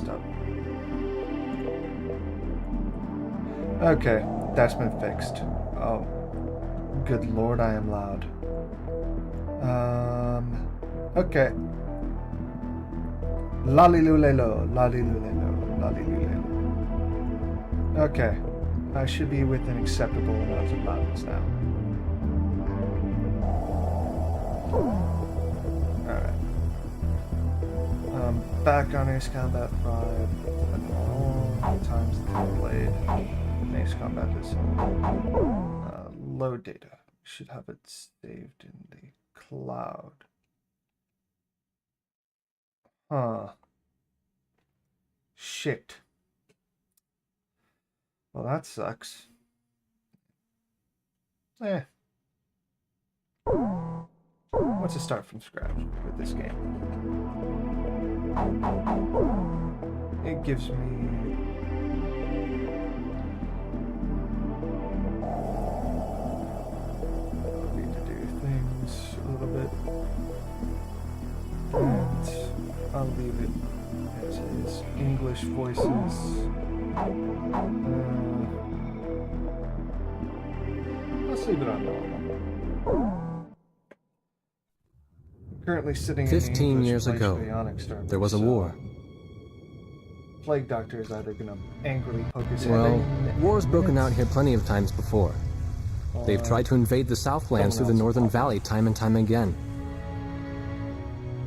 messed up. Okay, that's been fixed. Oh, good lord, I am loud. Okay. Lalilulelo, lalilulelo, lalilulelo. Okay, I should be within acceptable amounts of loudness now. Alright. Back on Ace Combat 5. All times the played. Ace Combat is load data. Should have it saved in the cloud. Huh. Shit. Well, that sucks. Let's just start from scratch with this game. It gives me... I need to do things a little bit. And I'll leave it as is. English voices. Let's leave it on normal. Currently sitting 15 years ago, there was a war. Plague Doctor is either gonna angrily poke his head Well, in. war's broken out here plenty of times before. They've tried to invade the Southlands through the Northern Valley time and time again.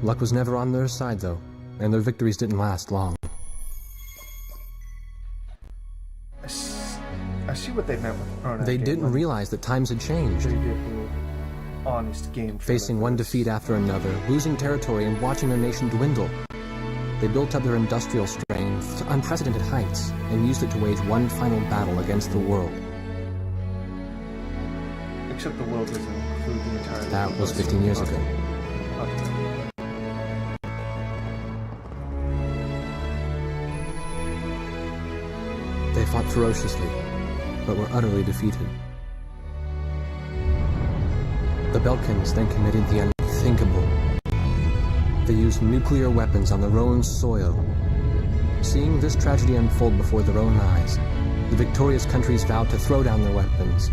Luck was never on their side, though, and their victories didn't last long. I see what they meant with the pronoun. They didn't realize that times had changed. Honest game. Facing one defeat after another, losing territory and watching their nation dwindle. They built up their industrial strength to unprecedented heights and used it to wage one final battle against the world. Except the world doesn't include the entire... That was 15 years ago. Okay. They fought ferociously, but were utterly defeated. The Belkans then committed the unthinkable. They used nuclear weapons on their own soil. Seeing this tragedy unfold before their own eyes, the victorious countries vowed to throw down their weapons.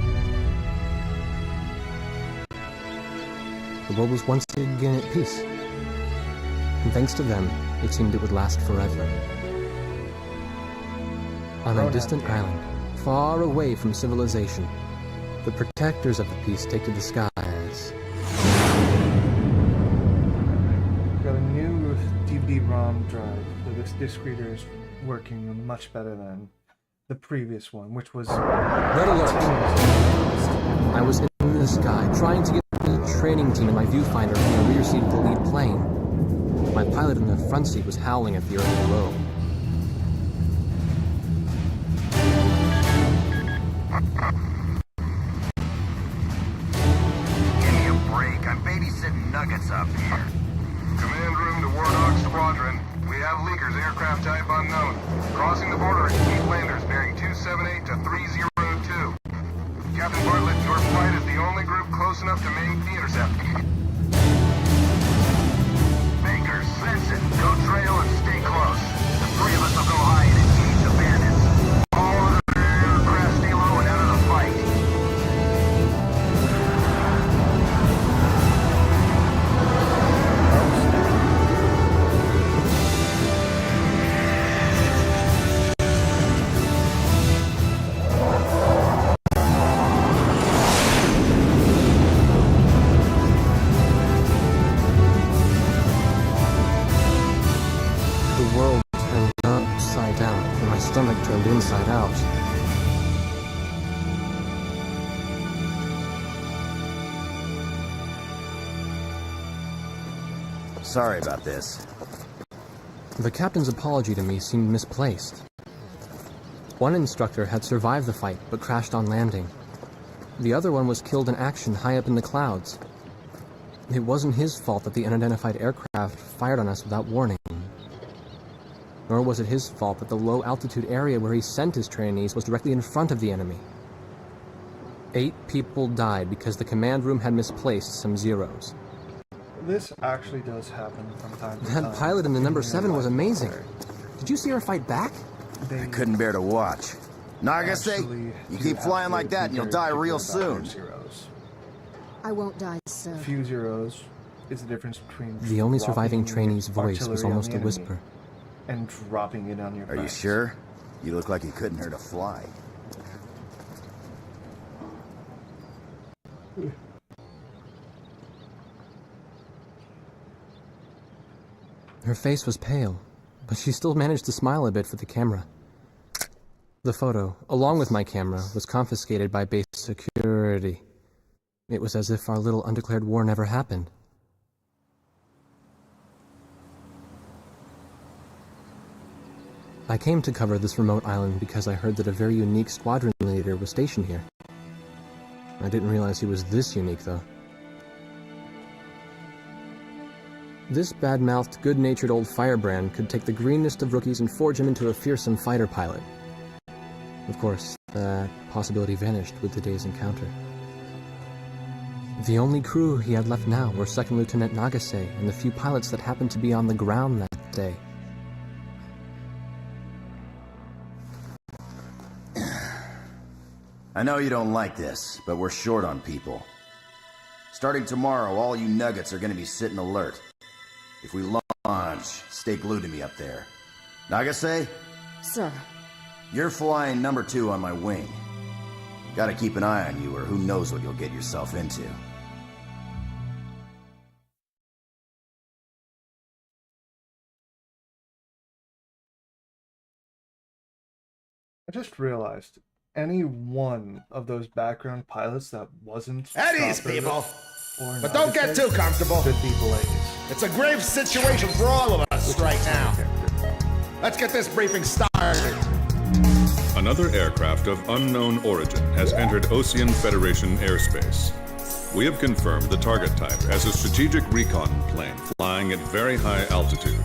The world was once again at peace. And thanks to them, it seemed it would last forever. On a distant island, far away from civilization, the protectors of the peace take to the skies. We've got a new DVD-ROM drive. So this disc reader is working much better than the previous one, which was... Red alert! I was in the sky, trying to get the training team in my viewfinder from the rear seat of the lead plane. My pilot in the front seat was howling at the earth below. Nuggets up here. Command room to Wardog Squadron. We have leakers, aircraft type unknown. Crossing the border at Keith Landers, bearing 278 to 302. Captain Bartlett, your flight is the only group close enough to make the intercept. Baker, sense it. Go trail and stay close. The three of us will go high and engage the bandits. All other aircraft stay low and out of the fight. Stomach turned inside out. Sorry about this. The captain's apology to me seemed misplaced. One instructor had survived the fight but crashed on landing. The other one was killed in action high up in the clouds. It wasn't his fault that the unidentified aircraft fired on us without warning. Nor was it his fault that the low-altitude area where he sent his trainees was directly in front of the enemy. 8 people died because the command room had misplaced some zeros. This actually does happen from time to time. That pilot in the number 7 was amazing. Did you see her fight back? They I couldn't bear to watch. Nagase, actually you do keep have flying to like that be and you'll very die real particular about soon. their zeros. I won't die, sir. A few zeros is the difference between The only surviving dropping trainee's voice was artillery on almost the a enemy whisper. and dropping it on your Are you friends. sure? You look like you couldn't hurt a fly. Her face was pale, but she still managed to smile a bit for the camera. The photo, along with my camera, was confiscated by base security. It was as if our little undeclared war never happened. I came to cover this remote island because I heard that a very unique squadron leader was stationed here. I didn't realize he was this unique, though. This bad-mouthed, good-natured old firebrand could take the greenest of rookies and forge him into a fearsome fighter pilot. Of course, that possibility vanished with the day's encounter. The only crew he had left now were Second Lieutenant Nagase and the few pilots that happened to be on the ground that day. I know you don't like this, but we're short on people. Starting tomorrow, all you nuggets are gonna be sitting alert. If we launch, stay glued to me up there. Nagase, Sir, you're flying number 2 on my wing. Gotta keep an eye on you, or who knows what you'll get yourself into. I just realized any one of those background pilots that wasn't At ease, Chopper people. or But don't get Nagase too comfortable. could be Blaze. It's a grave situation for all of us right now. Let's get this briefing started. Another aircraft of unknown origin has entered Ocean Federation airspace. We have confirmed the target type as a strategic recon plane flying at very high altitude.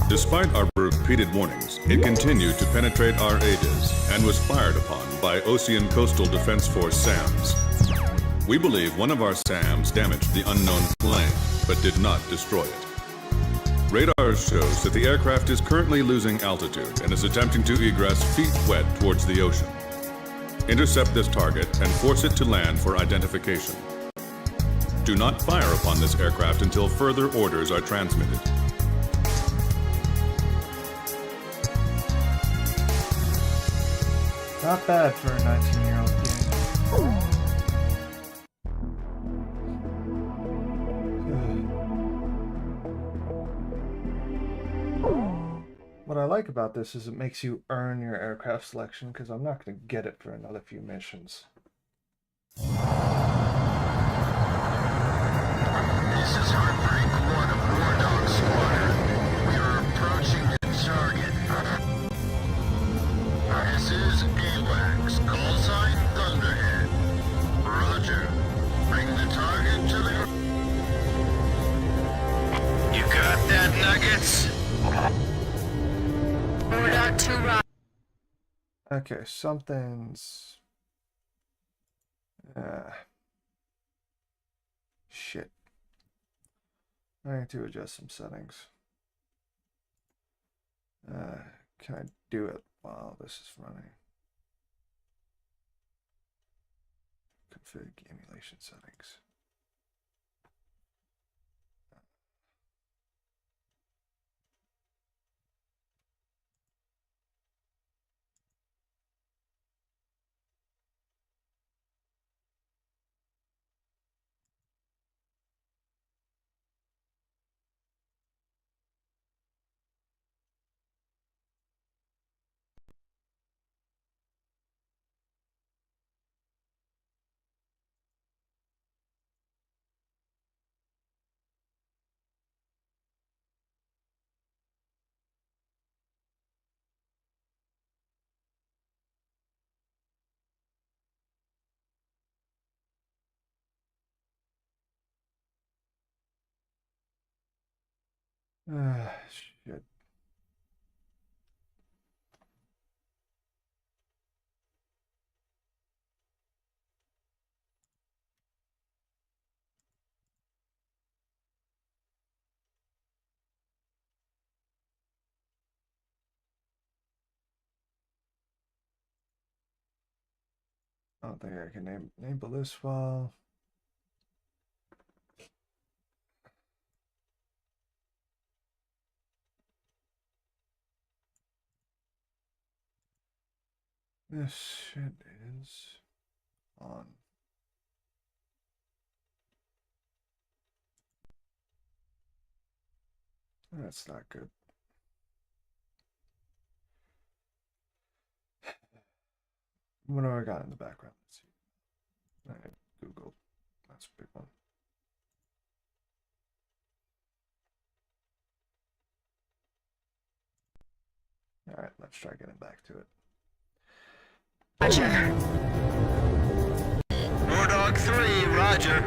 Despite our repeated warnings, it continued to penetrate our aegis and was fired upon by Ocean Coastal Defense Force SAMs. We believe one of our SAMs damaged the unknown plane, but did not destroy it. Radar shows that the aircraft is currently losing altitude and is attempting to egress feet wet towards the ocean. Intercept this target and force it to land for identification. Do not fire upon this aircraft until further orders are transmitted. Not bad for a 19-year-old game. What I like about this is it makes you earn your aircraft selection, because I'm not going to get it for another few missions. This is Heartbreak 1 of War Dog Squadron. We are approaching the target. This is AWACS, call sign Thunderhead. Roger. Bring the target to the... You got that, Nuggets? we're not too right. Okay, something's... Shit. I need to adjust some settings. Can I do it while this is running? Config emulation settings. Shit. I don't think I can enable this well. This shit is on. That's not good. What do I got in the background? Let's see. I Googled. That's a big one. All right, let's try getting back to it. Roger. War Dog 3, roger.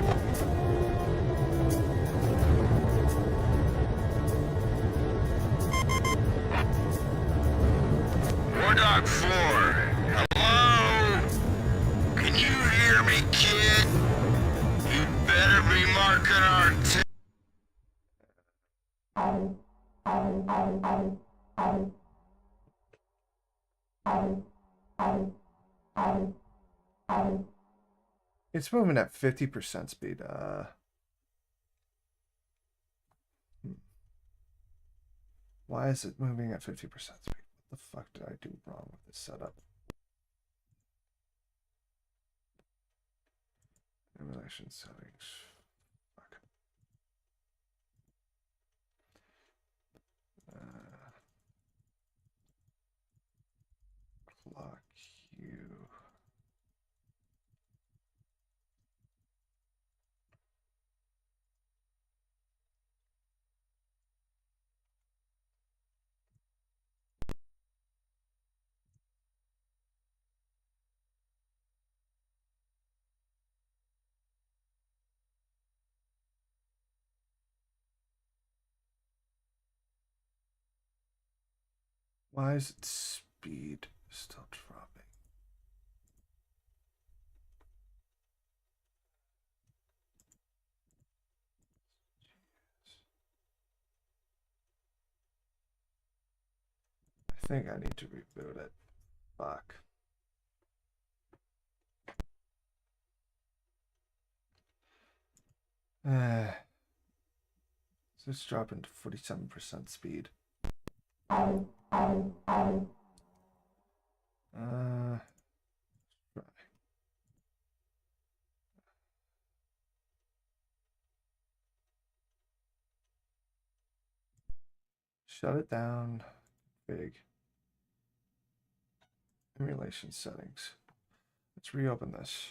War Dog 4, hello? Can you hear me, kid? You better be marking our It's moving at 50% speed. Why is it moving at 50% speed? What the fuck did I do wrong with this setup? Emulation settings. Fuck. Clock you. Why is its speed still dropping? I think I need to reboot it. Fuck. So it's dropping to 47% speed. Try. Shut it down. Big. Emulation settings. Let's reopen this.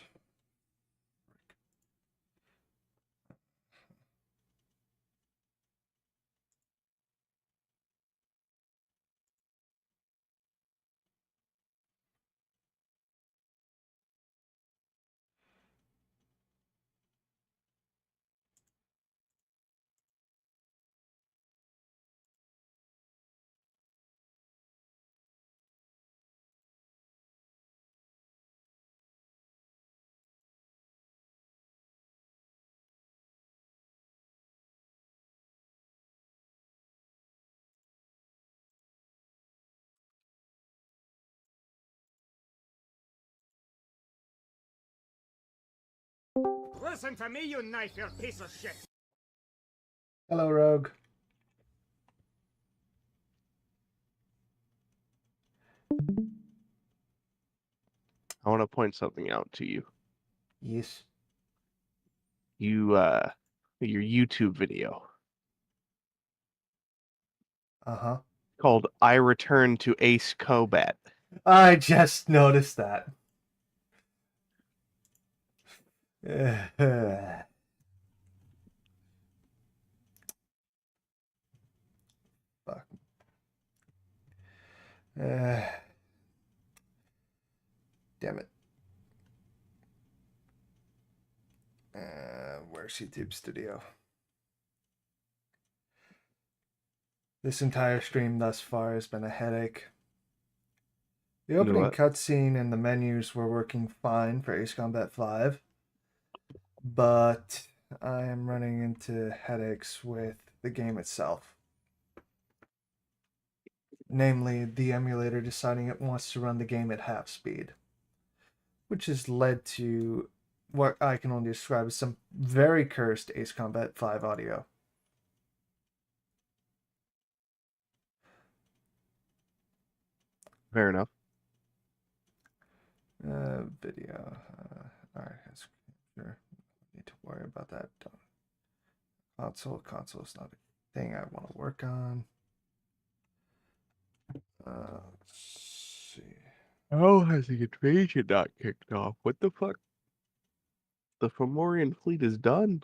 Listen to me, you knife-eared piece of shit. Hello, Rogue. I want to point something out to you. Yes. Your YouTube video Uh-huh. called I Return to Ace Combat. I just noticed that. Fuck. Damn it. Where's YouTube Studio? This entire stream thus far has been a headache. The opening cutscene and the menus were working fine for Ace Combat 5, but I am running into headaches with the game itself. Namely, the emulator deciding it wants to run the game at half speed. which has led to what I can only describe as some very cursed Ace Combat 5 audio. Fair enough. Video. Alright, sure. Need to worry about that. Console is not a thing I want to work on. Let's see. How has the invasion not kicked off? What the fuck? The Fomorian fleet is done.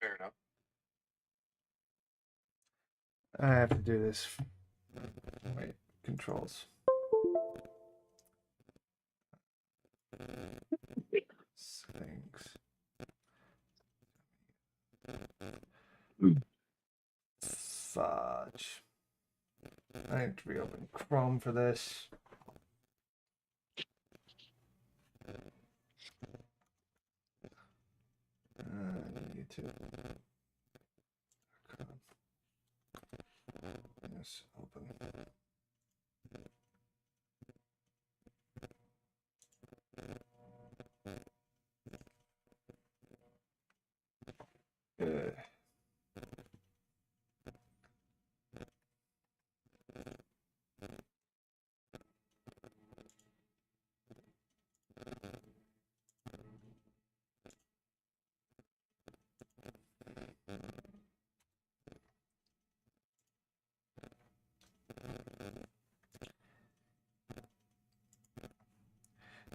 Fair enough. I have to do this. Wait, controls. Settings. Fudge. I need to reopen Chrome for this. YouTube. Yes, open.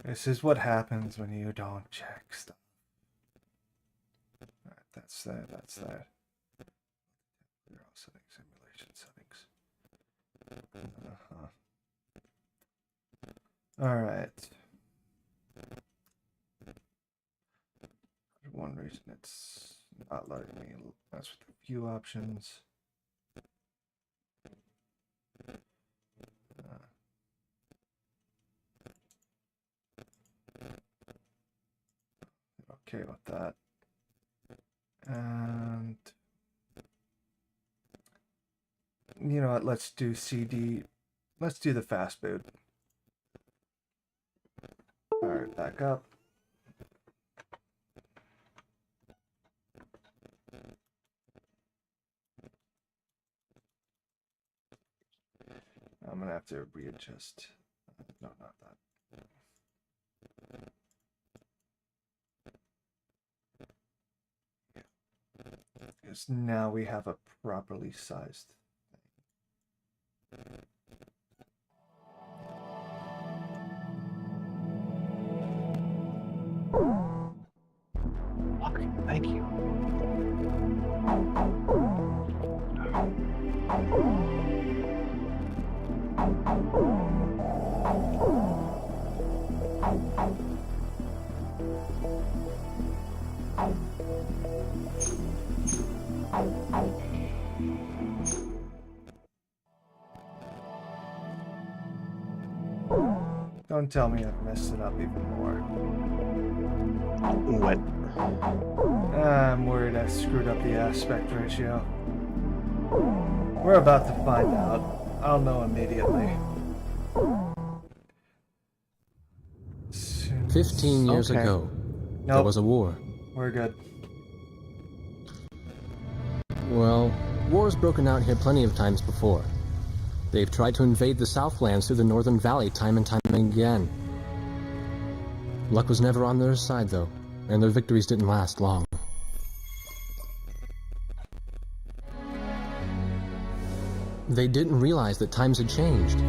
This is what happens when you don't check stuff. Alright, that's that, that's that. Zero settings, simulation settings. Alright. For one reason it's not letting me mess with the view options. Okay with that. And you know what, let's do CD. Let's do the fast boot. Alright, back up. I'm gonna have to readjust. No, not that. Because now we have a properly sized thing. Okay, thank you. Don't tell me I've messed it up even more. What? I'm worried I screwed up the aspect ratio. We're about to find out. I'll know immediately. 15 years ago, there Nope. was a war. We're good. Well, war's broken out here plenty of times before. They've tried to invade the Southlands through the Northern Valley time and time again. Luck was never on their side, though, and their victories didn't last long. They didn't realize that times had changed.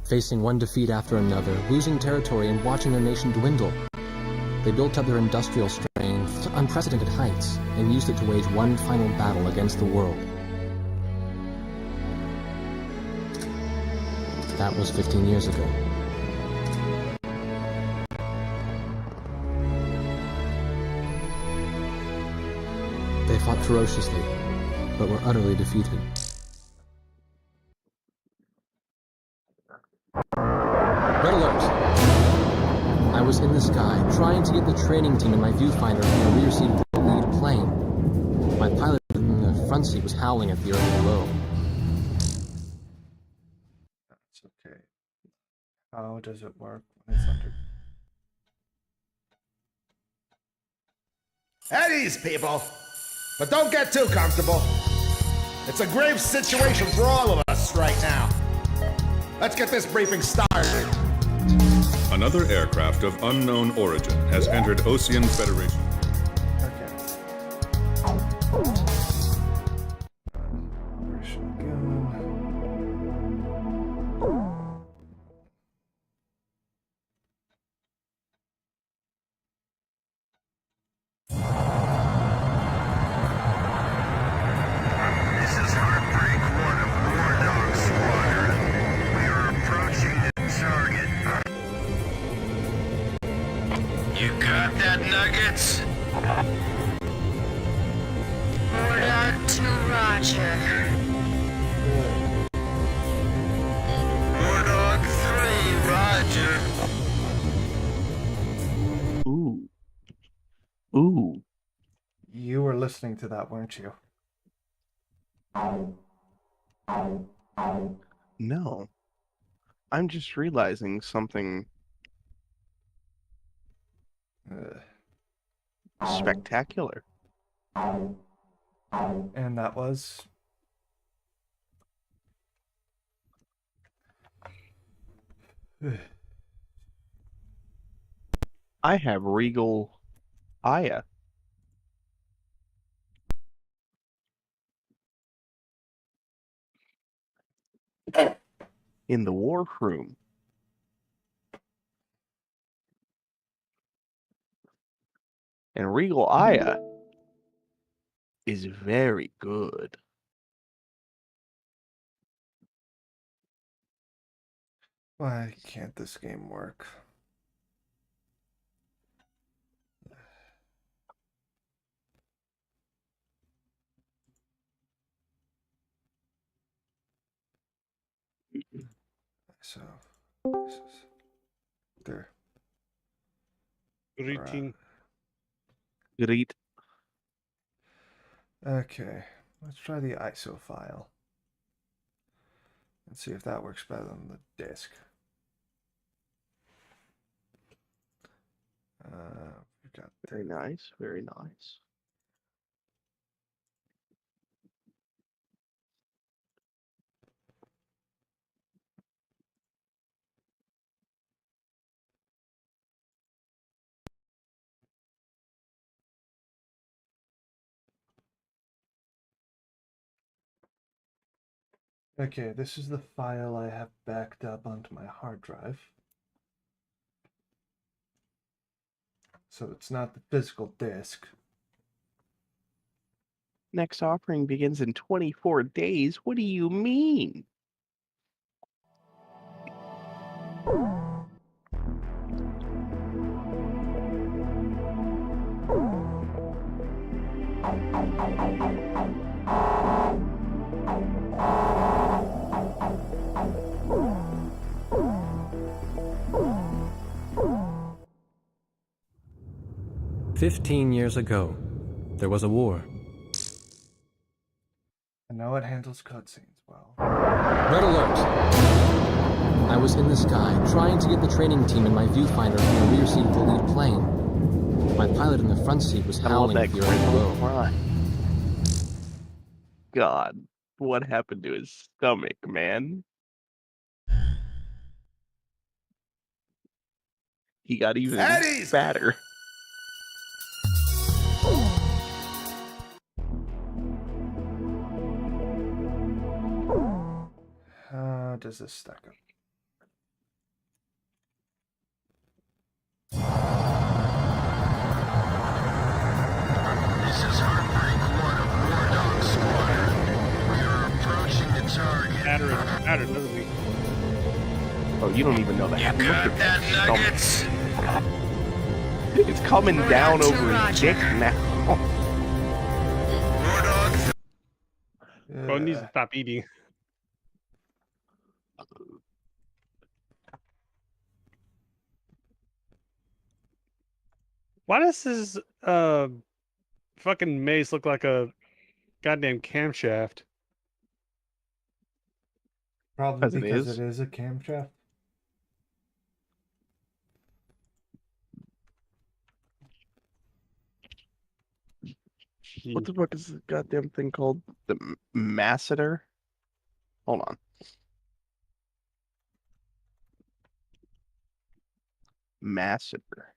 Facing one defeat after another, losing territory and watching their nation dwindle, they built up their industrial strength to unprecedented heights and used it to wage one final battle against the world. That was 15 years ago. fought ferociously, but were utterly defeated. Red alert! I was in the sky, trying to get the training team in my viewfinder from the rear seat of the lead plane. My pilot in the front seat was howling at the earth below. That's okay. How does it work when it's under? At ease, people. But don't get too comfortable. It's a grave situation for all of us right now. Let's get this briefing started. Another aircraft of unknown origin has entered Ocean Federation. Okay. Operation gun. This is Heartbreak 1 of War Dog Squadron. We are approaching the target. You got that, Nuggets? War Dog 2, Roger. War Dog 3, Roger. Ooh. Ooh. You were listening to that, weren't you? No. I'm just realizing something spectacular. And that was. I have Regal Aya. In the wharf room. And Regal Aya is very good. Why can't this game work? So, this is there. Greeting. Great. Okay, let's try the ISO file. Let's see if that works better than the disk. We've got Very nice. Very nice. Okay, this is the file I have backed up onto my hard drive. So it's not the physical disk. Next offering begins in 24 days. What do you mean? "15 years ago, there was a war. I know it handles cutscenes well. Red alert! I was in the sky, trying to get the training team in my viewfinder from the rear seat of the lead plane. My pilot in the front seat was I love howling that at the earth below. cry. God, what happened to his stomach, man? He got even Eddie's! fatter. How does this stack up? This is Heartbreak 1 of War Dog Squadron. We are approaching the target. Matter another week. Oh, you don't even know that. You Look got at that, stomach. Nuggets? It's coming down Roger, over his Roger. dick now. it needs to stop eating. Why does this fucking maze look like a goddamn camshaft? Probably As it because is. it is a camshaft. What the fuck is this goddamn thing called? The masseter? Hold on. Masseter.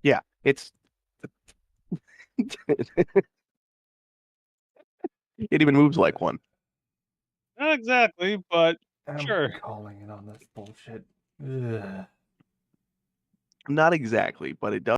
Yeah, it's. It even moves like one. Not exactly, but I'm sure. calling it on this bullshit. Ugh. Not exactly, but it does.